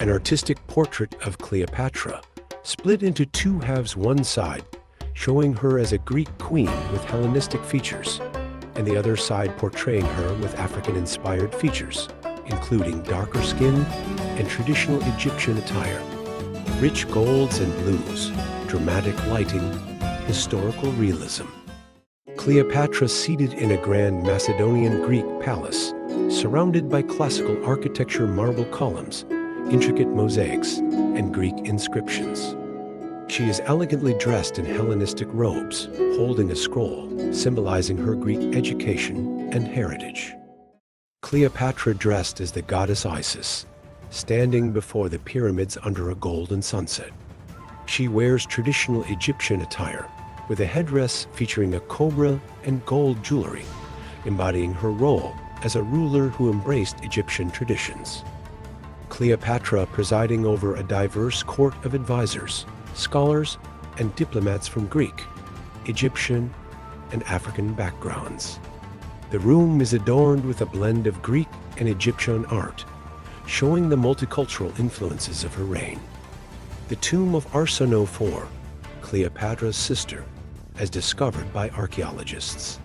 An artistic portrait of Cleopatra, split into two halves, one side showing her as a Greek queen with Hellenistic features, and the other side portraying her with African-inspired features, including darker skin and traditional Egyptian attire. Rich golds and blues, dramatic lighting, historical realism. Cleopatra seated in a grand Macedonian Greek palace, surrounded by classical architecture, marble columns, intricate mosaics, and Greek inscriptions. She is elegantly dressed in Hellenistic robes, holding a scroll, symbolizing her Greek education and heritage. Cleopatra dressed as the goddess Isis, standing before the pyramids under a golden sunset. She wears traditional Egyptian attire, with a headdress featuring a cobra and gold jewelry, embodying her role as a ruler who embraced Egyptian traditions. Cleopatra presiding over a diverse court of advisors, scholars, and diplomats from Greek, Egyptian, and African backgrounds. The room is adorned with a blend of Greek and Egyptian art, showing the multicultural influences of her reign. The tomb of Arsinoe IV, Cleopatra's sister, as discovered by archaeologists,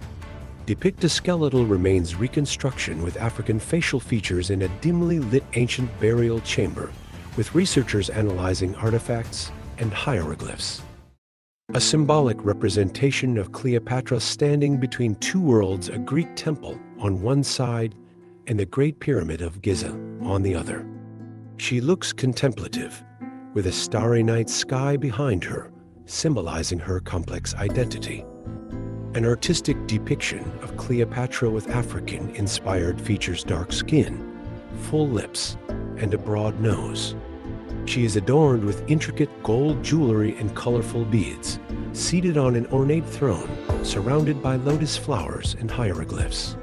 depict a skeletal remains reconstruction with African facial features in a dimly lit ancient burial chamber, with researchers analyzing artifacts and hieroglyphs. A symbolic representation of Cleopatra standing between two worlds, a Greek temple on one side and the Great Pyramid of Giza on the other. She looks contemplative, with a starry night sky behind her, symbolizing her complex identity. An artistic depiction of Cleopatra with African-inspired features, dark skin, full lips, and a broad nose. She is adorned with intricate gold jewelry and colorful beads, seated on an ornate throne, surrounded by lotus flowers and hieroglyphs.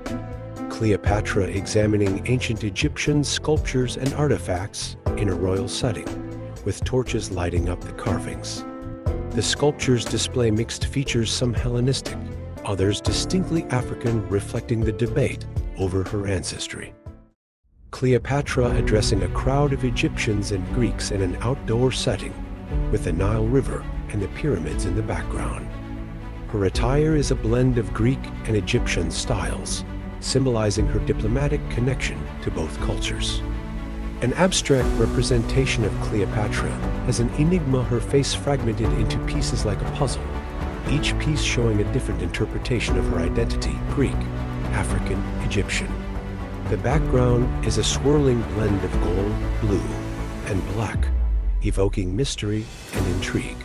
Cleopatra examining ancient Egyptian sculptures and artifacts in a royal setting, with torches lighting up the carvings. The sculptures display mixed features, some Hellenistic, others distinctly African, reflecting the debate over her ancestry. Cleopatra addressing a crowd of Egyptians and Greeks in an outdoor setting, with the Nile River and the pyramids in the background. Her attire is a blend of Greek and Egyptian styles, symbolizing her diplomatic connection to both cultures. An abstract representation of Cleopatra has an enigma, her face fragmented into pieces like a puzzle, each piece showing a different interpretation of her identity: Greek, African, Egyptian. The background is a swirling blend of gold, blue, and black, evoking mystery and intrigue.